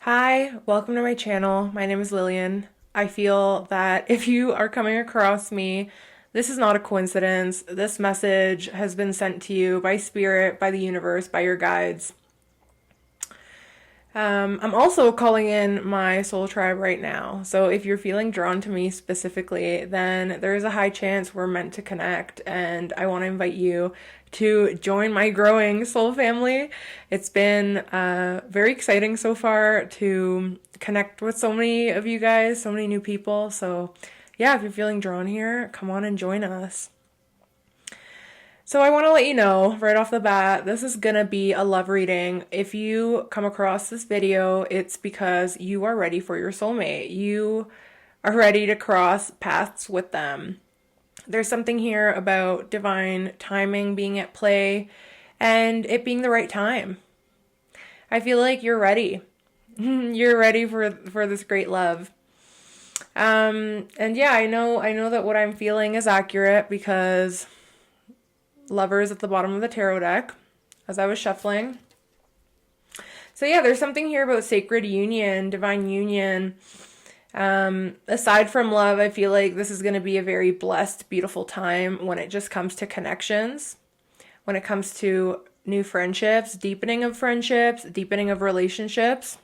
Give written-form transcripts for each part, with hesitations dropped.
Hi, welcome to my channel. My name is Lillian. I feel that if you are coming across me, this is not a coincidence. This message has been sent to you by spirit, by the universe, by your guides. I'm also calling in my soul tribe right now. So if you're feeling drawn to me specifically, then there is a high chance we're meant to connect. And I want to invite you to join my growing soul family. It's been very exciting so far to connect with so many of you guys, so many new people. So yeah, if you're feeling drawn here, come on and join us. So I want to let you know right off the bat, this is going to be a love reading. If you come across this video, it's because you are ready for your soulmate. You are ready to cross paths with them. There's something here about divine timing being at play and it being the right time. I feel like you're ready. You're ready for this great love. And yeah, I know that what I'm feeling is accurate because Lovers at the bottom of the tarot deck as I was shuffling. So yeah, there's something here about sacred union, divine union. Aside from love, I feel like this is going to be a very blessed, beautiful time when it just comes to connections, when it comes to new friendships, deepening of relationships.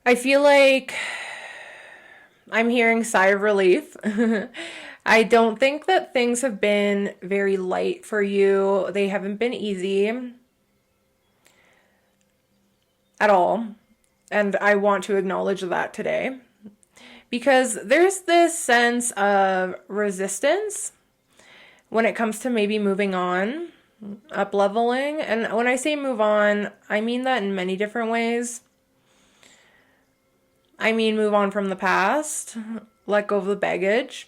I feel like I'm hearing sigh of relief. I don't think that things have been very light for you. They haven't been easy at all. And I want to acknowledge that today. Because there's this sense of resistance when it comes to maybe moving on, up leveling. And when I say move on, I mean that in many different ways. I mean move on from the past, let go of the baggage.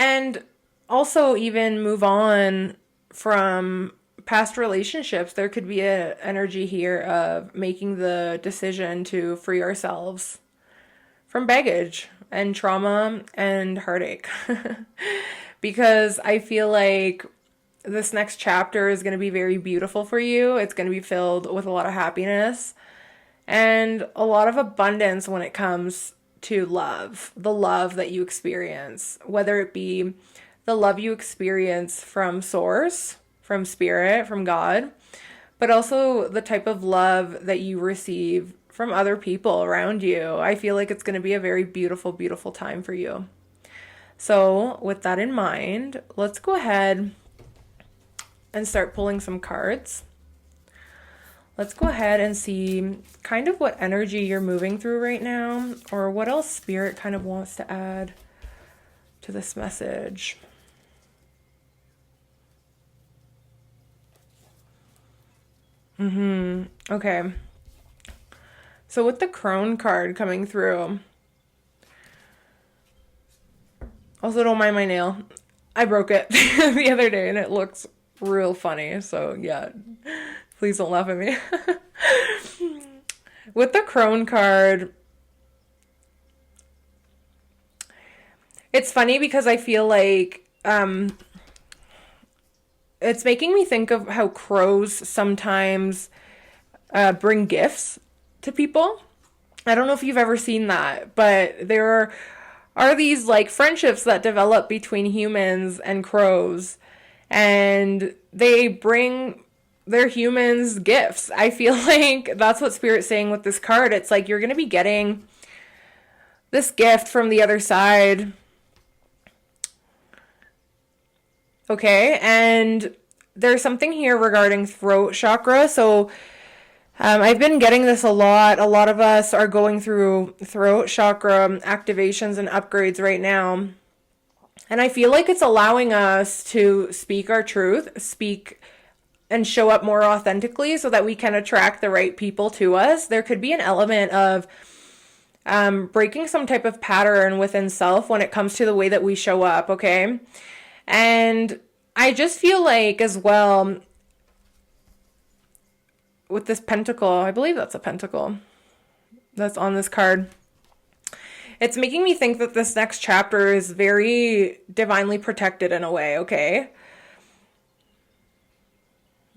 And also even move on from past relationships. There could be an energy here of making the decision to free ourselves from baggage and trauma and heartache. Because I feel like this next chapter is going to be very beautiful for you. It's going to be filled with a lot of happiness and a lot of abundance when it comes to love, the love that you experience, whether it be the love you experience from source, from spirit, from God, but also the type of love that you receive from other people around you. I feel like it's going to be a very beautiful, beautiful time for you. So with that in mind, let's go ahead and start pulling some cards. Let's go ahead and see kind of what energy you're moving through right now, or what else Spirit kind of wants to add to this message. Okay. So with the Crone card coming through, also don't mind my nail. I broke it the other day and it looks real funny. So yeah, please don't laugh at me. With the Crone card, it's funny because I feel like it's making me think of how crows sometimes bring gifts to people. I don't know if you've ever seen that, but there are these like friendships that develop between humans and crows, and they bring their humans gifts. I feel like that's what Spirit's saying with this card. It's like you're going to be getting this gift from the other side. Okay, and there's something here regarding throat chakra. So I've been getting this a lot. A lot of us are going through throat chakra activations and upgrades right now. And I feel like it's allowing us to speak our truth, speak and show up more authentically so that we can attract the right people to us. There could be an element of breaking some type of pattern within self when it comes to the way that we show up, okay? And I just feel like as well, with this pentacle, I believe that's a pentacle that's on this card. It's making me think that this next chapter is very divinely protected in a way, okay?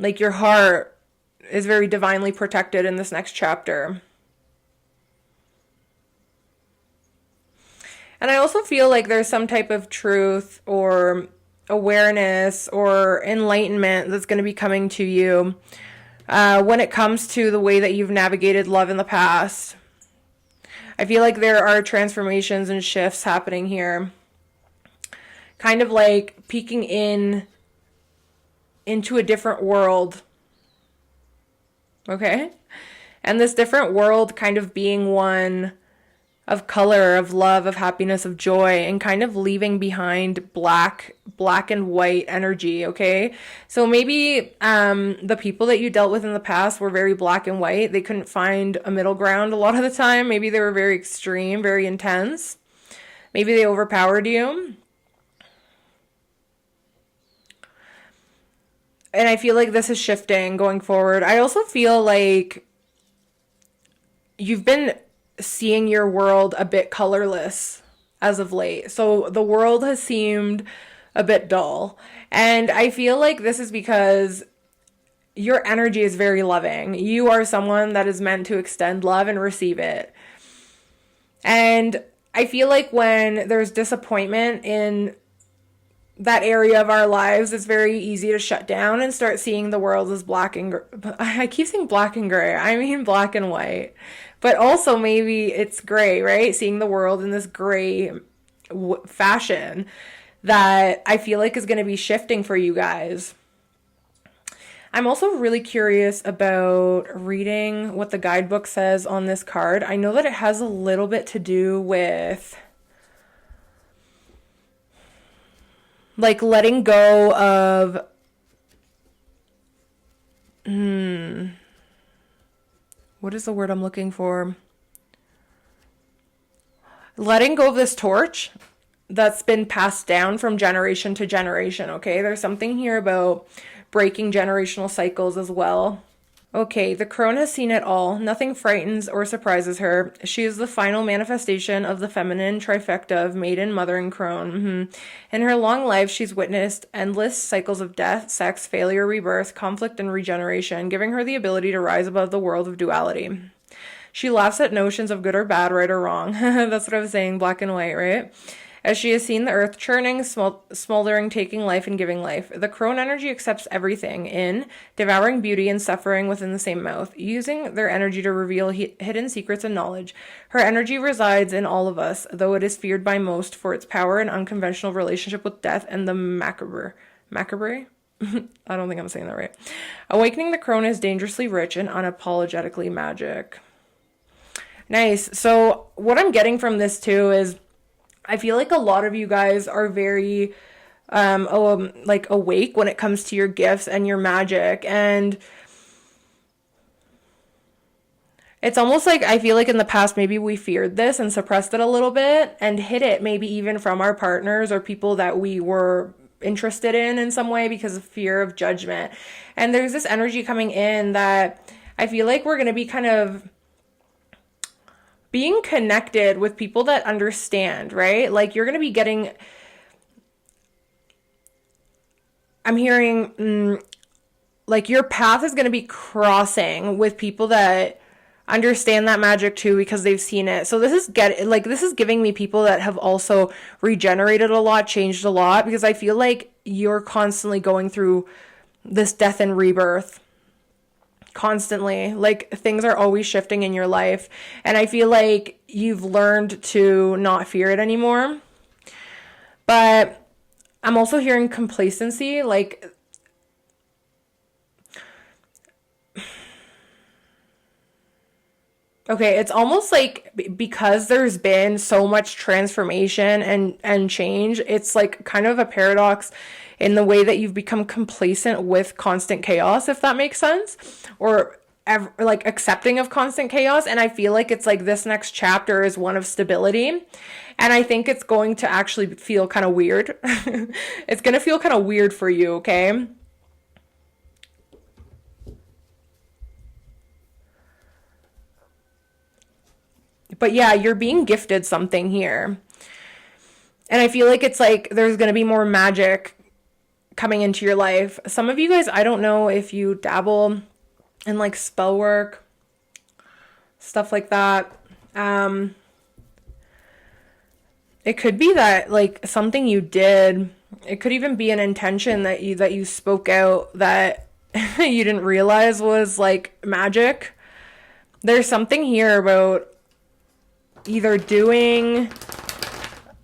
Like your heart is very divinely protected in this next chapter. And I also feel like there's some type of truth or awareness or enlightenment that's going to be coming to you when it comes to the way that you've navigated love in the past. I feel like there are transformations and shifts happening here. Kind of like peeking into a different world. Okay? And this different world kind of being one of color, of love, of happiness, of joy, and kind of leaving behind black and white energy, okay? So maybe the people that you dealt with in the past were very black and white. They couldn't find a middle ground a lot of the time. Maybe they were very extreme, very intense. Maybe they overpowered you. And I feel like this is shifting going forward. I also feel like you've been seeing your world a bit colorless as of late. So the world has seemed a bit dull. And I feel like this is because your energy is very loving. You are someone that is meant to extend love and receive it. And I feel like when there's disappointment in that area of our lives, it's very easy to shut down and start seeing the world as black and I keep saying black and gray. I mean black and white. But also maybe it's gray, right? Seeing the world in this gray fashion that I feel like is going to be shifting for you guys. I'm also really curious about reading what the guidebook says on this card. I know that it has a little bit to do with like letting go of what is the word I'm looking for? Letting go of this torch that's been passed down from generation to generation, okay? There's something here about breaking generational cycles as well. Okay, the crone has seen it all. Nothing frightens or surprises her. She is the final manifestation of the feminine trifecta of maiden, mother, and crone. In her long life, she's witnessed endless cycles of death, sex, failure, rebirth, conflict, and regeneration, giving her the ability to rise above the world of duality. She laughs at notions of good or bad, right or wrong. That's what I was saying, black and white, right? As she has seen the earth churning, smoldering, taking life, and giving life. The crone energy accepts everything in, devouring beauty and suffering within the same mouth, using their energy to reveal hidden secrets and knowledge. Her energy resides in all of us, though it is feared by most for its power and unconventional relationship with death and the macabre. Macabre? I don't think I'm saying that right. Awakening the crone is dangerously rich and unapologetically magic. Nice. So what I'm getting from this too is I feel like a lot of you guys are very like awake when it comes to your gifts and your magic, and it's almost like I feel like in the past maybe we feared this and suppressed it a little bit and hid it maybe even from our partners or people that we were interested in some way because of fear of judgment. And there's this energy coming in that I feel like we're going to be kind of being connected with people that understand, right? Like you're going to be getting, I'm hearing like your path is going to be crossing with people that understand that magic too because they've seen it. So this is giving me people that have also regenerated a lot, changed a lot, because I feel like you're constantly going through this death and rebirth. Constantly, like things are always shifting in your life, and I feel like you've learned to not fear it anymore. But I'm also hearing complacency, like okay, it's almost like because there's been so much transformation and change, it's like kind of a paradox in the way that you've become complacent with constant chaos, if that makes sense, or like accepting of constant chaos. And I feel like it's like this next chapter is one of stability, and I think it's going to actually feel kind of weird. It's going to feel kind of weird for you, okay? But yeah, you're being gifted something here. And I feel like it's like there's going to be more magic coming into your life. Some of you guys, I don't know if you dabble in like spell work, stuff like that. It could be that like something you did, it could even be an intention that you spoke out that you didn't realize was like magic. There's something here about either doing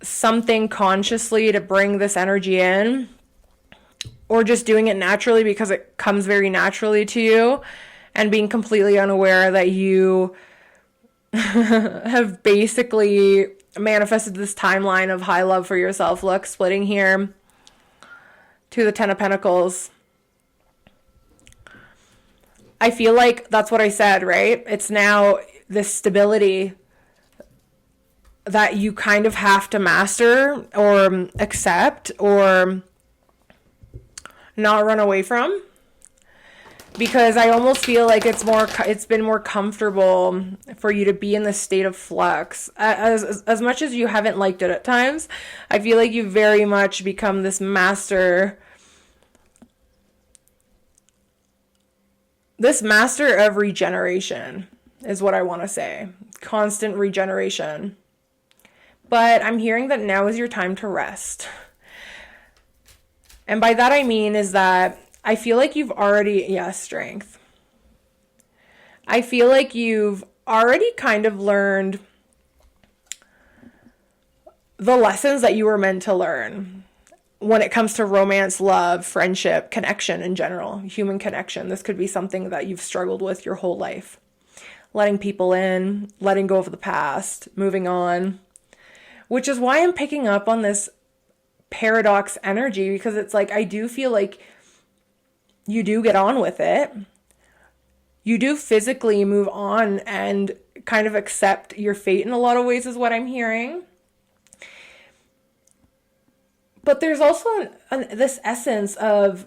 something consciously to bring this energy in, or just doing it naturally because it comes very naturally to you, and being completely unaware that you have basically manifested this timeline of high love for yourself. Look, splitting here to the Ten of Pentacles. I feel like that's what I said, right? It's now this stability that you kind of have to master or accept or not run away from. Because I almost feel like it's been more comfortable for you to be in this state of flux. As much as you haven't liked it at times, I feel like you've very much become this master. This master of regeneration is what I want to say. Constant regeneration. But I'm hearing that now is your time to rest. And by that I mean is that I feel like you've already, strength. I feel like you've already kind of learned the lessons that you were meant to learn when it comes to romance, love, friendship, connection in general, human connection. This could be something that you've struggled with your whole life. Letting people in, letting go of the past, moving on. Which is why I'm picking up on this paradox energy, because it's like, I do feel like you do get on with it. You do physically move on and kind of accept your fate in a lot of ways is what I'm hearing. But there's also this essence of,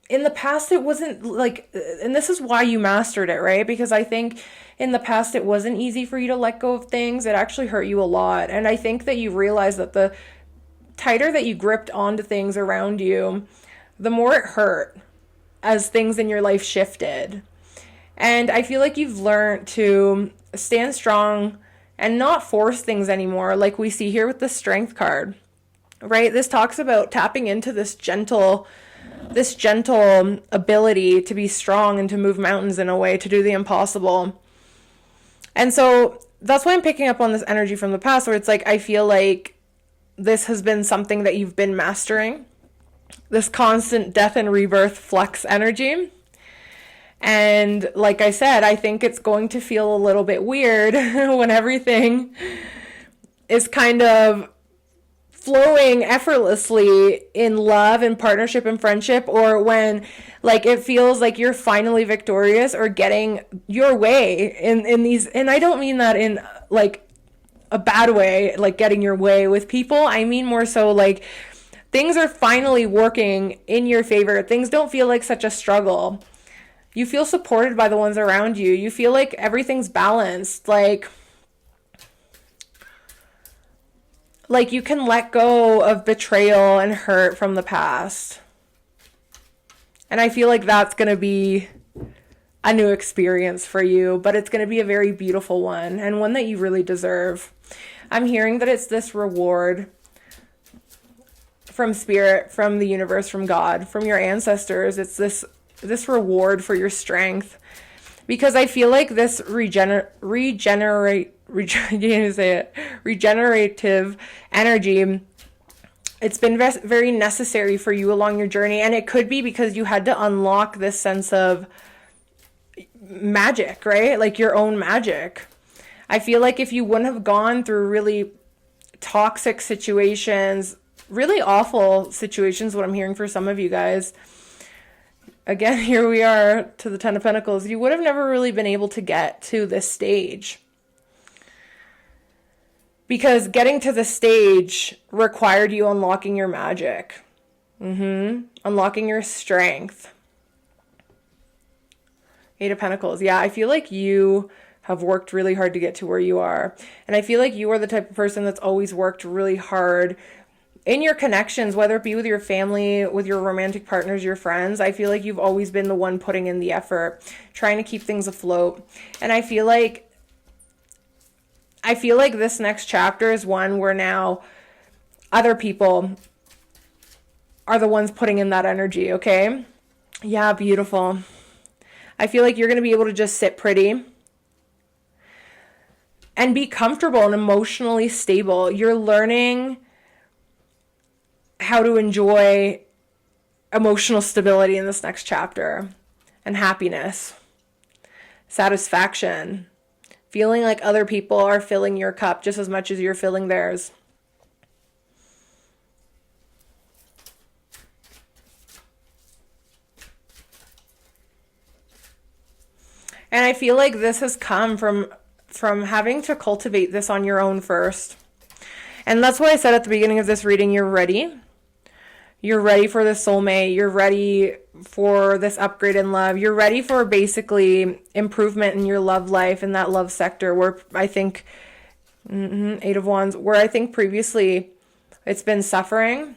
in the past it wasn't like, and this is why you mastered it, right? Because I think in the past it wasn't easy for you to let go of things. It actually hurt you a lot. And I think that you realize that the tighter that you gripped onto things around you, the more it hurt as things in your life shifted. And I feel like you've learned to stand strong and not force things anymore, like we see here with the Strength card, right? This talks about tapping into this gentle ability to be strong and to move mountains in a way, to do the impossible. And so that's why I'm picking up on this energy from the past, where it's like, I feel like this has been something that you've been mastering, this constant death and rebirth flux energy. And like I said, I think it's going to feel a little bit weird when everything is kind of flowing effortlessly in love and partnership and friendship, or when like it feels like you're finally victorious or getting your way in these, and I don't mean that in like a bad way, like getting your way with people. I mean more so like things are finally working in your favor. Things don't feel like such a struggle. You feel supported by the ones around you. You feel like everything's balanced. Like you can let go of betrayal and hurt from the past. And I feel like that's going to be a new experience for you, but it's going to be a very beautiful one, and one that you really deserve. I'm hearing that it's this reward from spirit, from the universe, from God, from your ancestors. It's this reward for your strength, because I feel like this regenerative energy, it's been very necessary for you along your journey. And it could be because you had to unlock this sense of magic, right? Like your own magic. I feel like if you wouldn't have gone through really toxic situations, really awful situations, what I'm hearing for some of you guys, again, here we are to the Ten of Pentacles, you would have never really been able to get to this stage. Because getting to the stage required you unlocking your magic. Unlocking your strength. Eight of Pentacles. Yeah, I feel like you have worked really hard to get to where you are. And I feel like you are the type of person that's always worked really hard in your connections, whether it be with your family, with your romantic partners, your friends, I feel like you've always been the one putting in the effort, trying to keep things afloat. And I feel like this next chapter is one where now other people are the ones putting in that energy, okay? Yeah, beautiful. I feel like you're going to be able to just sit pretty and be comfortable and emotionally stable. You're learning how to enjoy emotional stability in this next chapter, and happiness, satisfaction, feeling like other people are filling your cup just as much as you're filling theirs. And I feel like this has come from having to cultivate this on your own first. And that's why I said at the beginning of this reading, you're ready. You're ready for the soulmate. You're ready for this upgrade in love. You're ready for basically improvement in your love life, in that love sector where I think, Eight of Wands, where I think previously it's been suffering.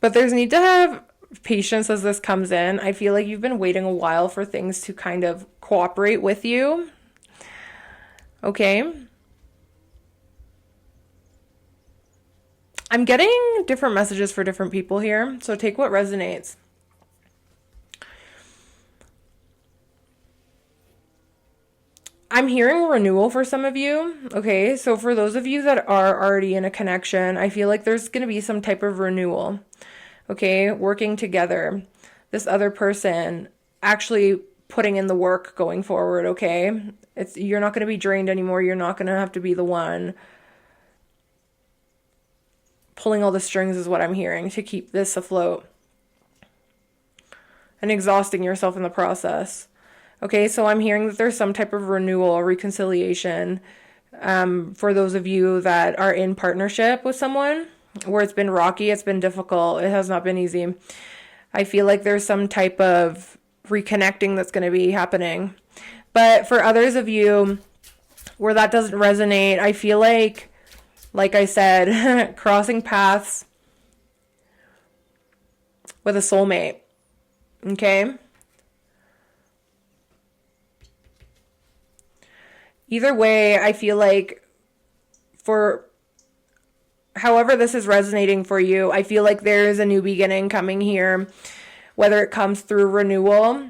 But there's need to have patience as this comes in. I feel like you've been waiting a while for things to kind of cooperate with you. Okay. I'm getting different messages for different people here, so take what resonates. I'm hearing renewal for some of you. Okay, so for those of you that are already in a connection, I feel like there's going to be some type of renewal. Okay, working together. This other person actually putting in the work going forward, okay? You're not going to be drained anymore. You're not going to have to be the one pulling all the strings is what I'm hearing to keep this afloat. And exhausting yourself in the process. Okay, so I'm hearing that there's some type of renewal or reconciliation for those of you that are in partnership with someone where it's been rocky, it's been difficult, it has not been easy. I feel like there's some type of reconnecting that's going to be happening. But for others of you where that doesn't resonate, I feel like I said, crossing paths with a soulmate. Okay? Either way, I feel like for however this is resonating for you, I feel like there is a new beginning coming here, whether it comes through renewal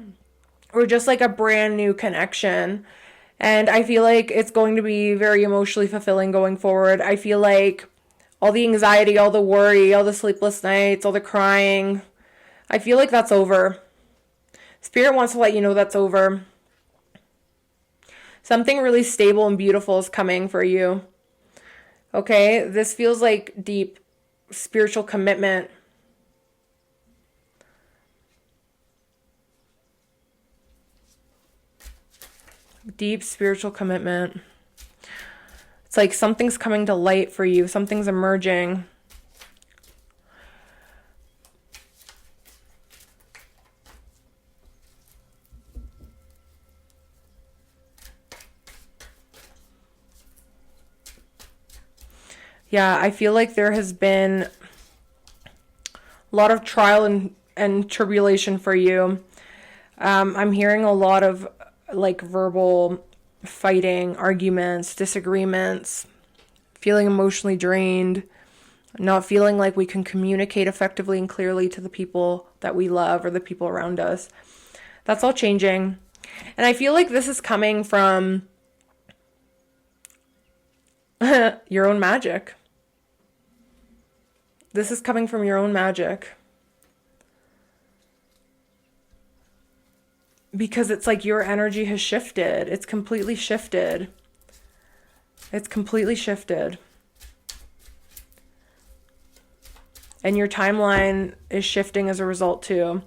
or just like a brand new connection. And I feel like it's going to be very emotionally fulfilling going forward. I feel like all the anxiety, all the worry, all the sleepless nights, all the crying, I feel like that's over. Spirit wants to let you know that's over. Something really stable and beautiful is coming for you. Okay, this feels like deep spiritual commitment. Deep spiritual commitment. It's like something's coming to light for you. Something's emerging. Yeah, I feel like there has been a lot of trial and tribulation for you. I'm hearing a lot of like verbal fighting, arguments, disagreements, feeling emotionally drained, not feeling like we can communicate effectively and clearly to the people that we love or the people around us. That's all changing. And I feel like this is coming from your own magic. This is coming from your own magic. Because it's like your energy has shifted. It's completely shifted. It's completely shifted. And your timeline is shifting as a result too.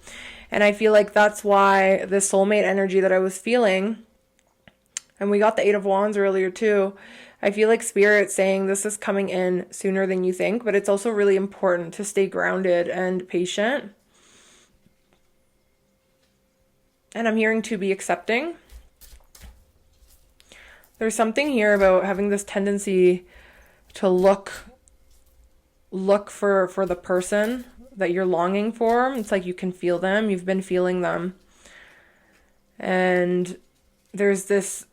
And I feel like that's why the soulmate energy that I was feeling, and we got the Eight of Wands earlier too, I feel like Spirit saying this is coming in sooner than you think, but it's also really important to stay grounded and patient. And I'm hearing to be accepting. There's something here about having this tendency to look for the person that you're longing for. It's like you can feel them. You've been feeling them. And there's this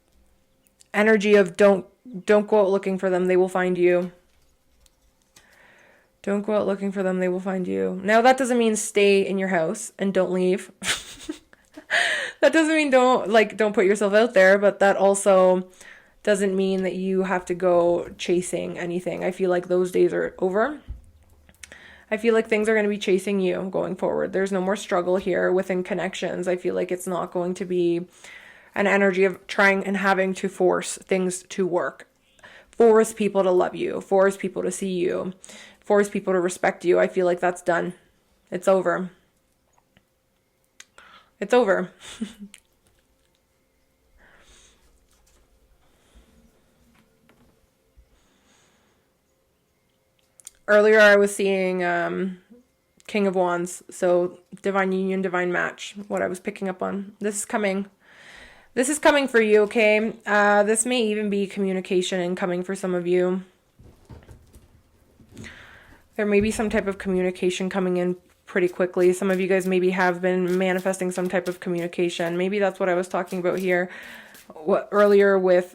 energy of don't go out looking for them. They will find you. Don't go out looking for them. They will find you. Now, that doesn't mean stay in your house and don't leave. That doesn't mean don't put yourself out there, but that also doesn't mean that you have to go chasing anything. I feel like those days are over. I feel like things are going to be chasing you going forward. There's no more struggle here within connections. I feel like it's not going to be an energy of trying and having to force things to work. Force people to love you. Force people to see you. Force people to respect you. I feel like that's done. It's over. It's over. Earlier I was seeing King of Wands, so divine union, divine match, what I was picking up on. This is coming. This is coming for you, okay? This may even be communication incoming for some of you. There may be some type of communication coming in pretty quickly. Some of you guys maybe have been manifesting some type of communication. Maybe that's what I was talking about here earlier with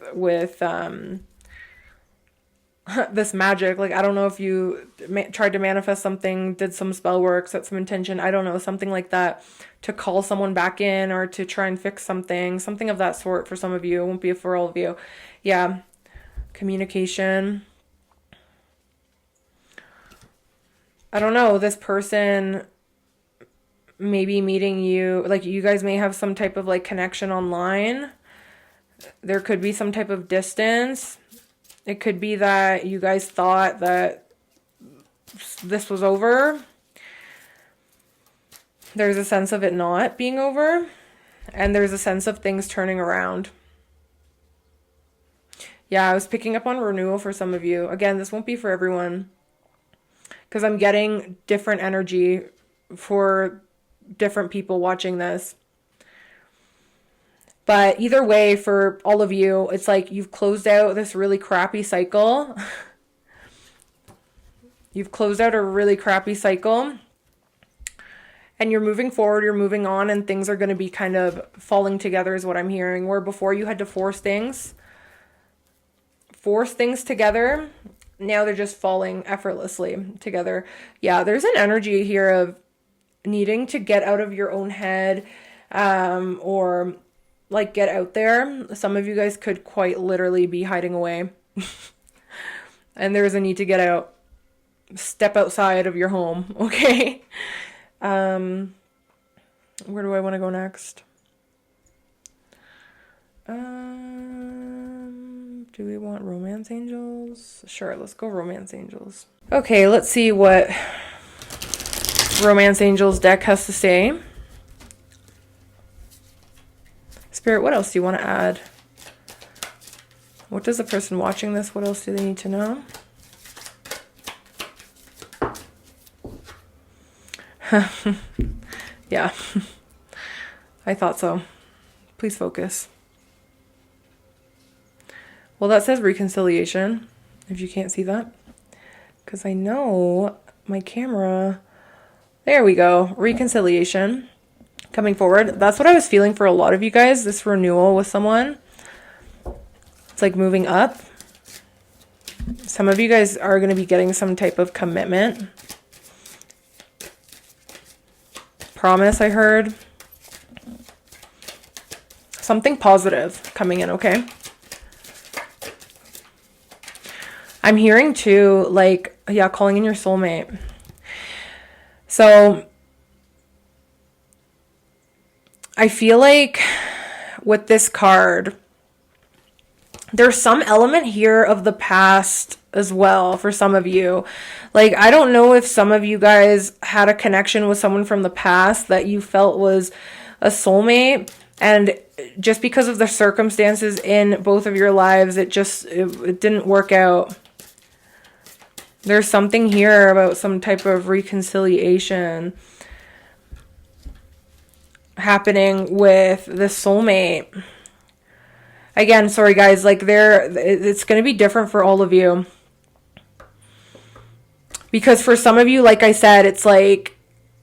this magic. Like, I don't know if you tried to manifest something, did some spell work, set some intention, I don't know, something like that, to call someone back in or to try and fix something of that sort for some of you. It won't be for all of you. Yeah, communication. I don't know, this person may be meeting you, like you guys may have some type of like connection online. There could be some type of distance. It could be that you guys thought that this was over. There's a sense of it not being over. And there's a sense of things turning around. Yeah, I was picking up on renewal for some of you. Again, this won't be for everyone, because I'm getting different energy for different people watching this. But either way, for all of you, it's like you've closed out this really crappy cycle. You've closed out a really crappy cycle. And you're moving forward, you're moving on, and things are going to be kind of falling together is what I'm hearing. Where before you had to force things together, now they're just falling effortlessly together. Yeah, there's an energy here of needing to get out of your own head, or like get out there. Some of you guys could quite literally be hiding away. And there's a need to get out. Step outside of your home, okay? Where do I want to go next? Do we want romance angels? Sure, let's go romance angels. Okay, let's see what romance angels deck has to say. Spirit, what else do you want to add? What does the person watching this, what else do they need to know? Yeah, I thought so. Please focus. Well, that says reconciliation, if you can't see that. Because I know my camera... There we go. Reconciliation. Coming forward. That's what I was feeling for a lot of you guys. This renewal with someone. It's like moving up. Some of you guys are going to be getting some type of commitment. Promise, I heard. Something positive coming in, okay? I'm hearing too, like, yeah, calling in your soulmate. So I feel like with this card, there's some element here of the past as well for some of you. Like, I don't know if some of you guys had a connection with someone from the past that you felt was a soulmate, and just because of the circumstances in both of your lives, it didn't work out. There's something here about some type of reconciliation happening with the soulmate. again, sorry guys, like it's going to be different for all of you. Because for some of you, like I said, it's like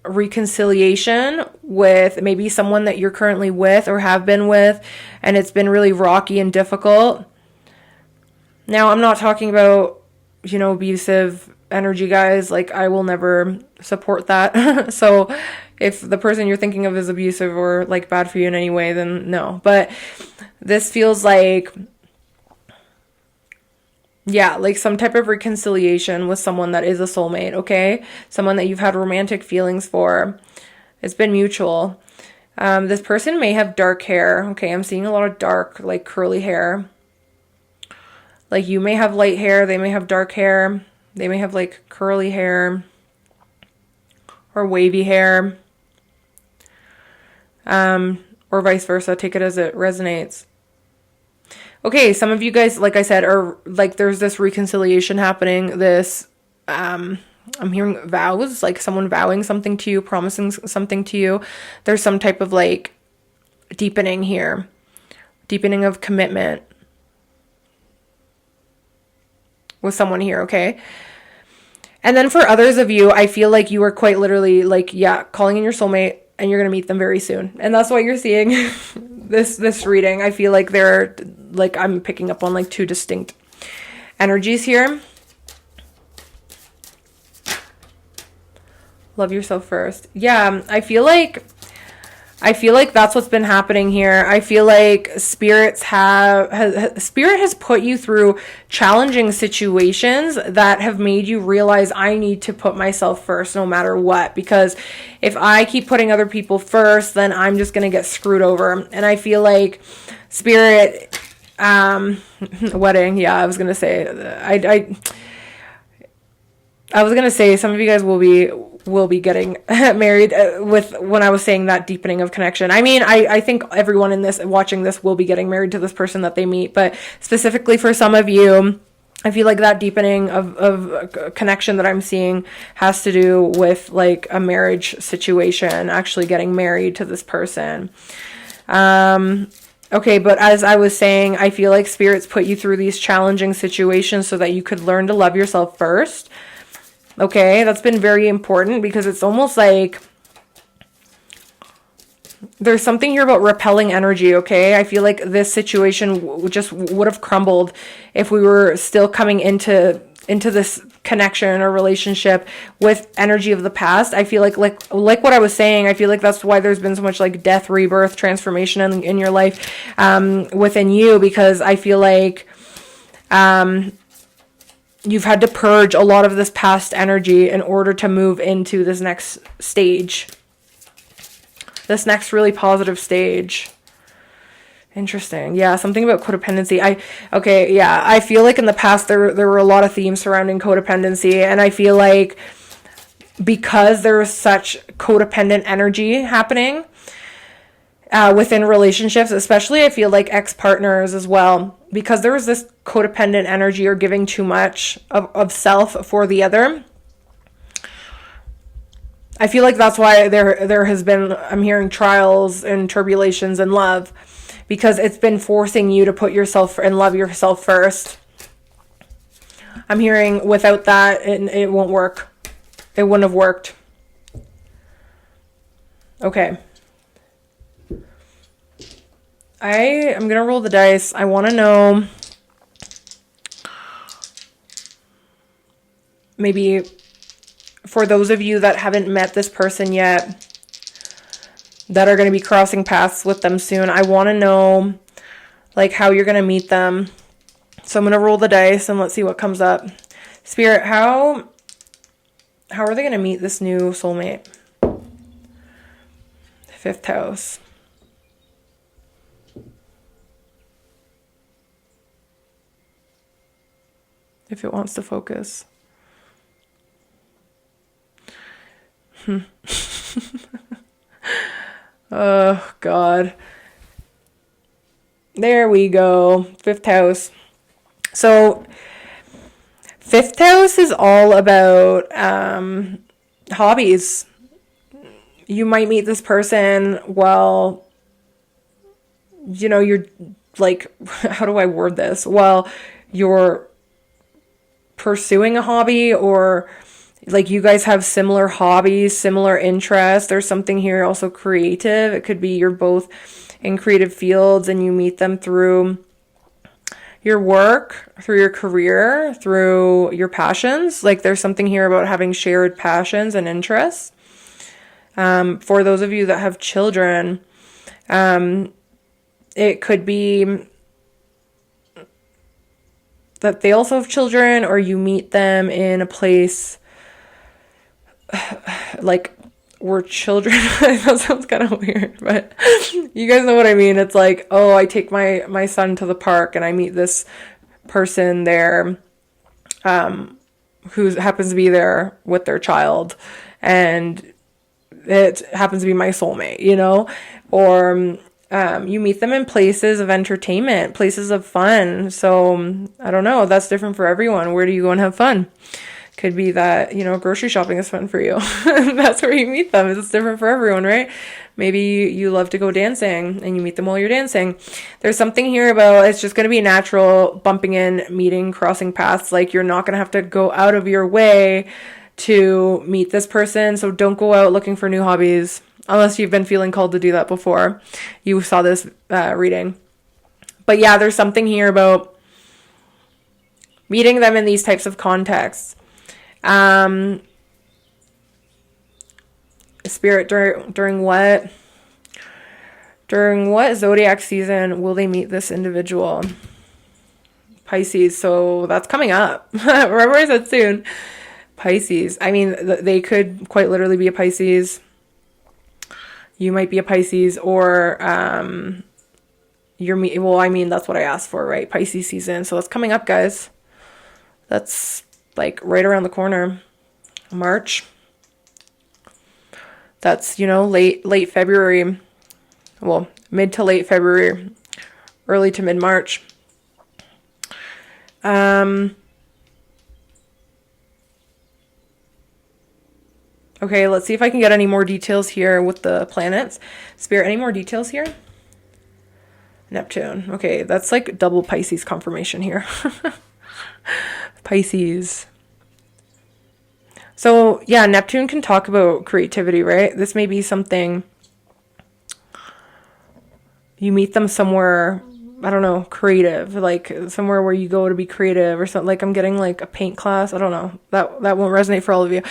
reconciliation with maybe someone that you're currently with or have been with, and it's been really rocky and difficult. Now, I'm not talking about, abusive energy, guys. Like, I will never support that. So if the person you're thinking of is abusive or like bad for you in any way, then no. But this feels like, yeah, like some type of reconciliation with someone that is a soulmate, okay? Someone that you've had romantic feelings for. It's been mutual. This person may have dark hair, okay? I'm seeing a lot of dark, like curly hair. Like you may have light hair, they may have dark hair. They may have like curly hair or wavy hair. Or vice versa. Take it as it resonates. Okay, some of you guys, like I said, are like there's this reconciliation happening. This, I'm hearing vows, like someone vowing something to you, promising something to you. There's some type of like deepening here, deepening of commitment with someone here, okay? And then for others of you, I feel like you are quite literally like, yeah, calling in your soulmate and you're going to meet them very soon. And that's why you're seeing this reading. I feel like they're like, I'm picking up on like two distinct energies here. Love yourself first. Yeah, I feel like that's what's been happening here. I feel like Spirit has put you through challenging situations that have made you realize I need to put myself first no matter what. Because if I keep putting other people first, then I'm just going to get screwed over. And I feel like Spirit, wedding. Yeah, I was going to say, I was going to say some of you guys will be getting married with when I was saying that deepening of connection. I mean, I think everyone in this watching this will be getting married to this person that they meet, but specifically for some of you, I feel like that deepening of connection that I'm seeing has to do with like a marriage situation, actually getting married to this person. Okay, but as I was saying, I feel like Spirit's put you through these challenging situations so that you could learn to love yourself first. Okay, that's been very important because it's almost like there's something here about repelling energy, okay? I feel like this situation just would have crumbled if we were still coming into this connection or relationship with energy of the past. I feel like what I was saying, I feel like that's why there's been so much like death, rebirth, transformation in your life within you, because I feel like you've had to purge a lot of this past energy in order to move into this next stage. This next really positive stage. Interesting. Yeah, something about codependency. I feel like in the past there were a lot of themes surrounding codependency, and I feel like because there was such codependent energy happening within relationships, especially I feel like ex-partners as well, because there was this codependent energy or giving too much of self for the other. I feel like that's why there has been, I'm hearing trials and tribulations in love, because it's been forcing you to put yourself and love yourself first. I'm hearing without that, it won't work. It wouldn't have worked. Okay. I'm going to roll the dice. I want to know maybe for those of you that haven't met this person yet, that are going to be crossing paths with them soon, I want to know like how you're going to meet them. So I'm going to roll the dice and let's see what comes up. Spirit, how are they going to meet this new soulmate? Fifth house. If it wants to focus. Oh, God. There we go. Fifth house. So, fifth house is all about hobbies. You might meet this person while, you're like, how do I word this? Well, you're pursuing a hobby, or like you guys have similar hobbies, similar interests. There's something here also creative. It could be you're both in creative fields and you meet them through your work, through your career, through your passions. Like there's something here about having shared passions and interests. For those of you that have children, it could be that they also have children, or you meet them in a place like where children, that sounds kind of weird, but you guys know what I mean. It's like, oh, I take my son to the park and I meet this person there, who happens to be there with their child, and it happens to be my soulmate, you know? Or you meet them in places of entertainment, places of fun. So I don't know, that's different for everyone. Where do you go and have fun? Could be that, you know, grocery shopping is fun for you. That's where you meet them. It's different for everyone, right? Maybe you love to go dancing and you meet them while you're dancing. There's something here about it's just going to be natural, bumping in, meeting, crossing paths. Like you're not going to have to go out of your way to meet this person. So don't go out looking for new hobbies unless you've been feeling called to do that before you saw this reading. But yeah, there's something here about meeting them in these types of contexts. Spirit, during what zodiac season will they meet this individual? Pisces. So that's coming up. Remember I said soon. Pisces. I mean, they could quite literally be a Pisces. You might be a Pisces, or well, I mean, that's what I asked for, right? Pisces season. So that's coming up, guys. That's like right around the corner. March. That's, you know, late February. Well, mid to late February, early to mid March. Okay, let's see if I can get any more details here with the planets. Spirit, any more details here? Neptune. Okay, that's like double Pisces confirmation here. Pisces. So, yeah, Neptune can talk about creativity, right? This may be something you meet them somewhere, I don't know, creative, like somewhere where you go to be creative or something. Like I'm getting like a paint class. I don't know. That won't resonate for all of you.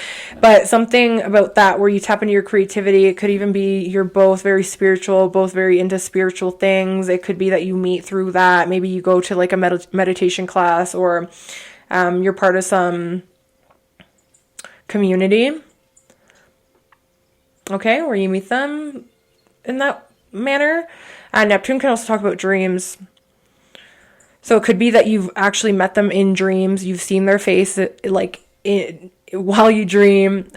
But something about that where you tap into your creativity. It could even be you're both very spiritual, both very into spiritual things. It could be that you meet through that. Maybe you go to like a meditation class, or you're part of some community. Okay, where you meet them in that manner. Neptune can also talk about dreams. So it could be that you've actually met them in dreams. You've seen their face like while you dream.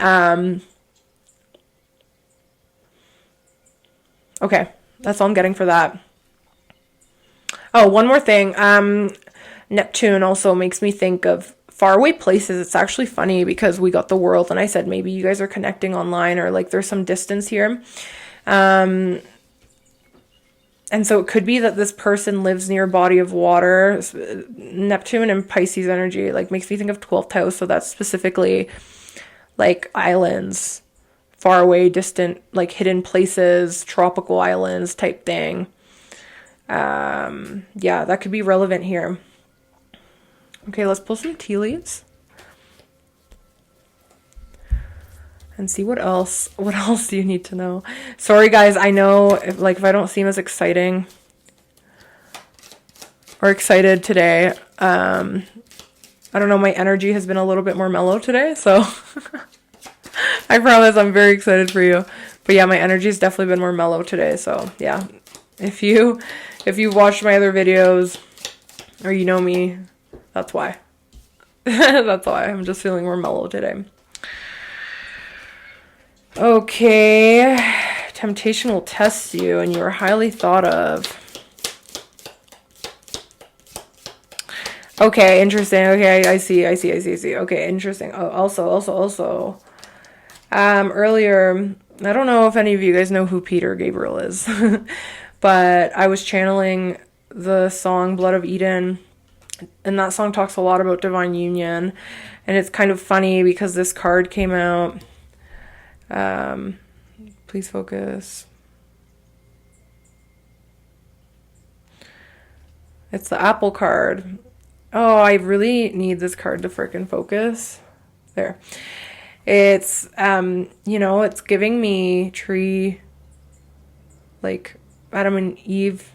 Okay, that's all I'm getting for that. Oh, one more thing. Neptune also makes me think of faraway places. It's actually funny because we got the world and I said maybe you guys are connecting online, or like there's some distance here. And so it could be that this person lives near a body of water. Neptune and Pisces energy like makes me think of 12th house. So that's specifically like islands, far away, distant, like hidden places, tropical islands type thing. Yeah, that could be relevant here. Okay, let's pull some tea leaves. And see what else do you need to know? Sorry guys, I know if I don't seem as exciting or excited today. I don't know, my energy has been a little bit more mellow today, so I promise I'm very excited for you. But yeah, my energy's definitely been more mellow today, so yeah. If you watched my other videos or you know me, that's why. That's why I'm just feeling more mellow today. Okay, temptation will test you and you are highly thought of. Okay, interesting. Okay, I see. Okay, interesting. Oh, also. Earlier, I don't know if any of you guys know who Peter Gabriel is, but I was channeling the song Blood of Eden, and that song talks a lot about divine union. And it's kind of funny because this card came out. Please focus. It's the Apple card. Oh, I really need this card to frickin' focus. There. It's, it's giving me tree, like Adam and Eve,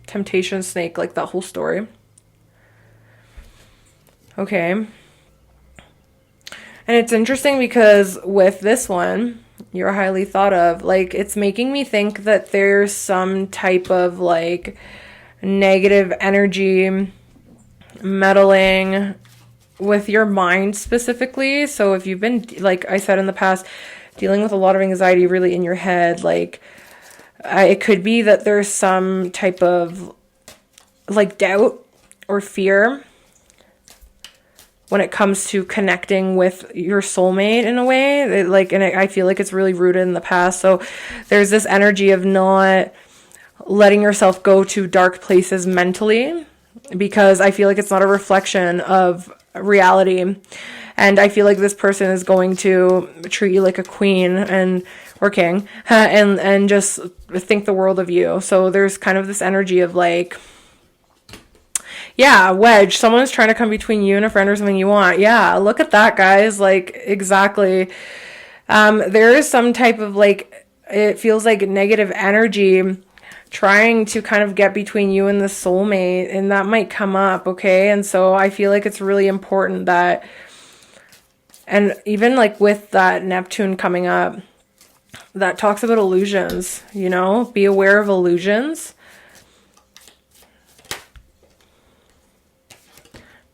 temptation snake, like that whole story. Okay. And it's interesting because with this one, you're highly thought of, like, it's making me think that there's some type of like negative energy meddling with your mind specifically. So if you've been, like I said in the past, dealing with a lot of anxiety really in your head, like it could be that there's some type of like doubt or fear when it comes to connecting with your soulmate in a way. I feel like it's really rooted in the past. So there's this energy of not letting yourself go to dark places mentally, because I feel like it's not a reflection of reality. And I feel like this person is going to treat you like a queen or king, and just think the world of you. So there's kind of this energy of like, yeah, wedge. Someone's trying to come between you and a friend or something you want. Yeah, look at that, guys. Like, exactly. There is some type of like, it feels like negative energy trying to kind of get between you and the soulmate, and that might come up, okay? And so I feel like it's really important that, and even like with that Neptune coming up, that talks about illusions, be aware of illusions.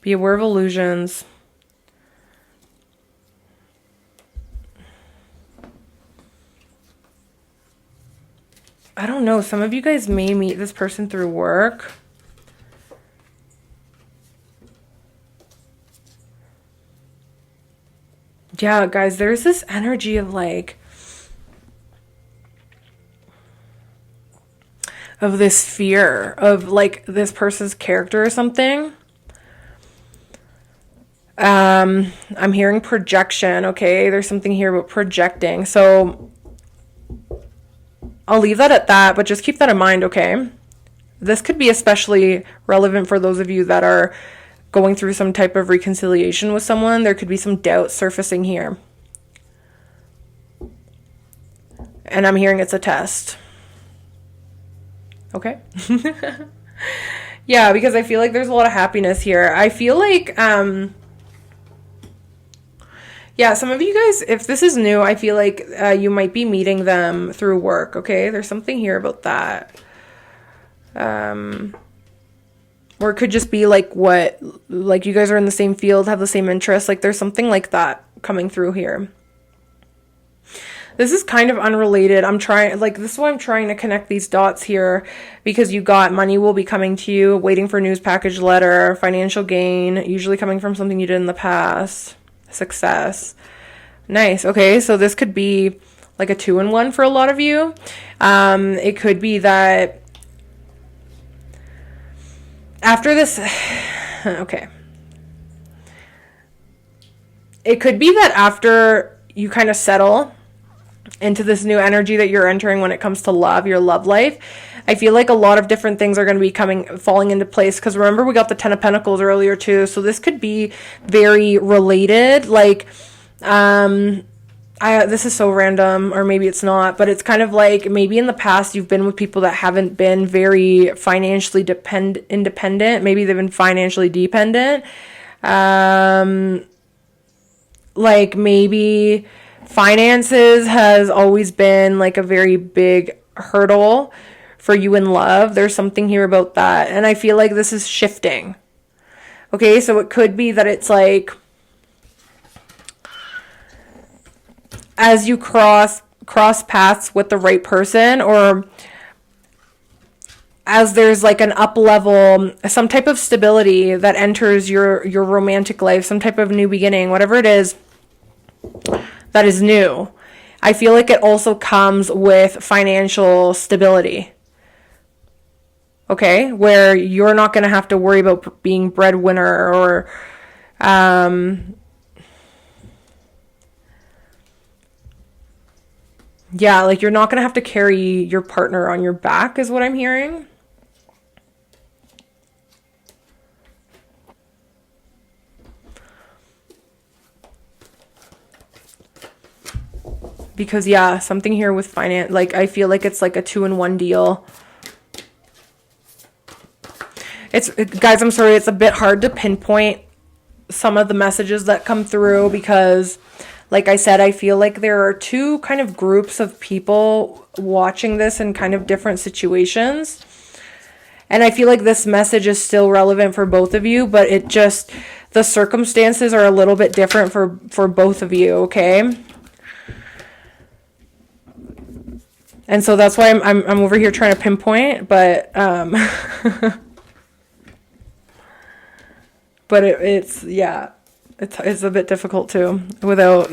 Be aware of illusions. I don't know. Some of you guys may meet this person through work. Yeah, guys, there's this energy of like, of this fear of like this person's character or something. I'm hearing projection, okay? There's something here about projecting. So I'll leave that at that, but just keep that in mind, okay? This could be especially relevant for those of you that are going through some type of reconciliation with someone. There could be some doubt surfacing here. And I'm hearing it's a test. Okay? Yeah, because I feel like there's a lot of happiness here. I feel like, yeah, some of you guys, if this is new, I feel like you might be meeting them through work, okay? There's something here about that. Or it could just be like like you guys are in the same field, have the same interests. Like there's something like that coming through here. This is kind of unrelated. This is why I'm trying to connect these dots here, because you got money will be coming to you, waiting for news package letter, financial gain, usually coming from something you did in the past. Success. Nice. Okay, so this could be like a 2-in-1 for a lot of you. It could be that after this, okay. It could be that after you kind of settle into this new energy that you're entering when it comes to love, your love life, I feel like a lot of different things are going to be falling into place. Because remember, we got the 10 of Pentacles earlier too. So this could be very related. Like, this is so random, or maybe it's not, but it's kind of like maybe in the past you've been with people that haven't been very financially independent. Maybe they've been financially dependent. Like maybe finances has always been like a very big hurdle for you in love. There's something here about that. And I feel like this is shifting. Okay, so it could be that it's like as you cross paths with the right person, or as there's like an up level, some type of stability that enters your romantic life, some type of new beginning, whatever it is that is new. I feel like it also comes with financial stability. okay? Where you're not going to have to worry about being breadwinner or yeah, like you're not going to have to carry your partner on your back is what I'm hearing. Because yeah, something here with finance, like I feel like it's like a 2-in-1 deal. Guys, I'm sorry, it's a bit hard to pinpoint some of the messages that come through because like I said, I feel like there are two kind of groups of people watching this in kind of different situations. And I feel like this message is still relevant for both of you, but it just, the circumstances are a little bit different for both of you, okay? And so that's why I'm over here trying to pinpoint, but but it's yeah, it's a bit difficult too without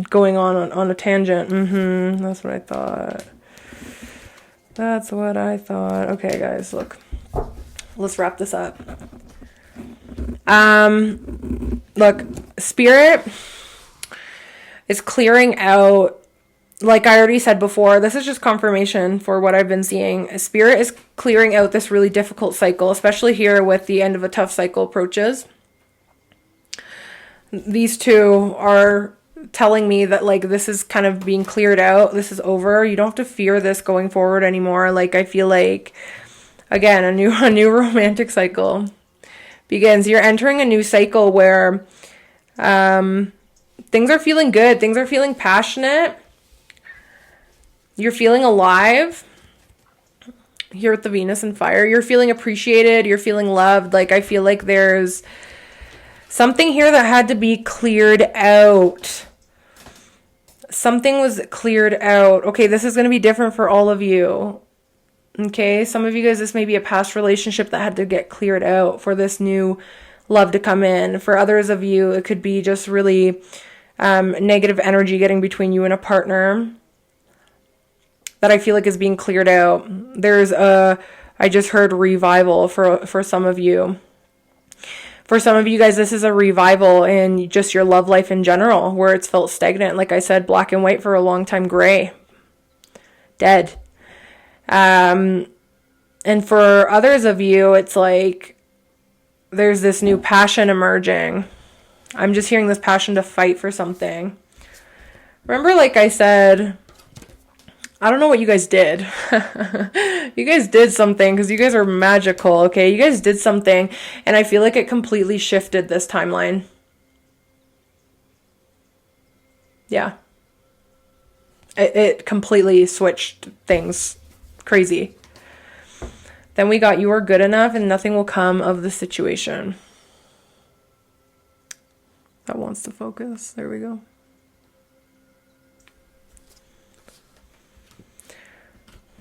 going on a tangent. That's what I thought. That's what I thought. Okay, guys, look. Let's wrap this up. Look, Spirit is clearing out, like I already said before, this is just confirmation for what I've been seeing. Spirit is clearing out this really difficult cycle, especially here with the end of a tough cycle approaches. These two are telling me that like this is kind of being cleared out. This is over. You don't have to fear this going forward anymore. Like I feel like, again, a new romantic cycle begins. You're entering a new cycle where things are feeling good. Things are feeling passionate. You're feeling alive here with the Venus and fire. You're feeling appreciated. You're feeling loved. Like I feel like there's something here that had to be cleared out. Something was cleared out. Okay, this is going to be different for all of you. Okay, some of you guys, this may be a past relationship that had to get cleared out for this new love to come in. For others of you, it could be just really negative energy getting between you and a partner that I feel like is being cleared out. I just heard revival for some of you. For some of you guys, this is a revival in just your love life in general, where it's felt stagnant. Like I said, black and white for a long time, gray, dead. And for others of you, it's like there's this new passion emerging. I'm just hearing this passion to fight for something. Remember, like I said, I don't know what you guys did. You guys did something because you guys are magical, okay? You guys did something, and I feel like it completely shifted this timeline. Yeah. It completely switched things crazy. Then we got you are good enough and nothing will come of the situation. That wants to focus. There we go.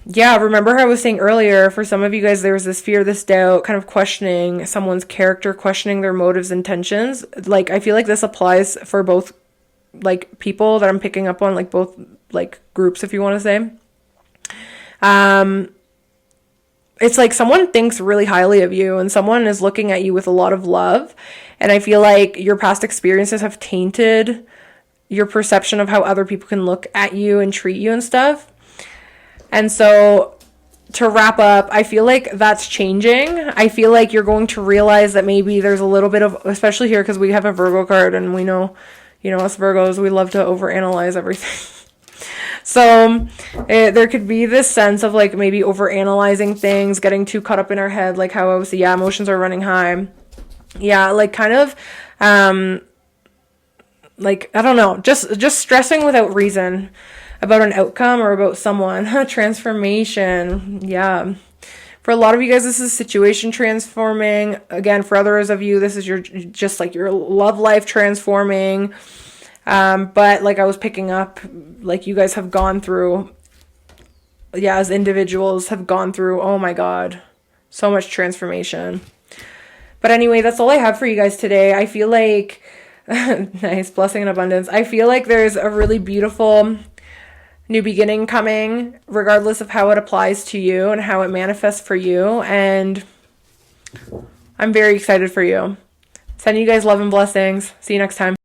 Yeah, remember how I was saying earlier, for some of you guys, there was this fear, this doubt, kind of questioning someone's character, questioning their motives, intentions. Like, I feel like this applies for both, like, people that I'm picking up on, like, both, like, groups, if you want to say. It's like someone thinks really highly of you and someone is looking at you with a lot of love. And I feel like your past experiences have tainted your perception of how other people can look at you and treat you and stuff. And so to wrap up, I feel like that's changing. I feel like you're going to realize that maybe there's a little bit of, especially here because we have a Virgo card and we know, us Virgos, we love to overanalyze everything. So there could be this sense of like maybe overanalyzing things, getting too caught up in our head, like how I was, emotions are running high. Yeah, like kind of, like, I don't know, just stressing without reason about an outcome or about someone. Transformation. Yeah. For a lot of you guys, this is situation transforming. Again, for others of you, this is your love life transforming. But like I was picking up, like you guys have gone through, as individuals have gone through, oh my God, so much transformation. But anyway, that's all I have for you guys today. I feel like, nice, blessing and abundance. I feel like there's a really beautiful new beginning coming, regardless of how it applies to you and how it manifests for you. And I'm very excited for you. Sending you guys love and blessings. See you next time.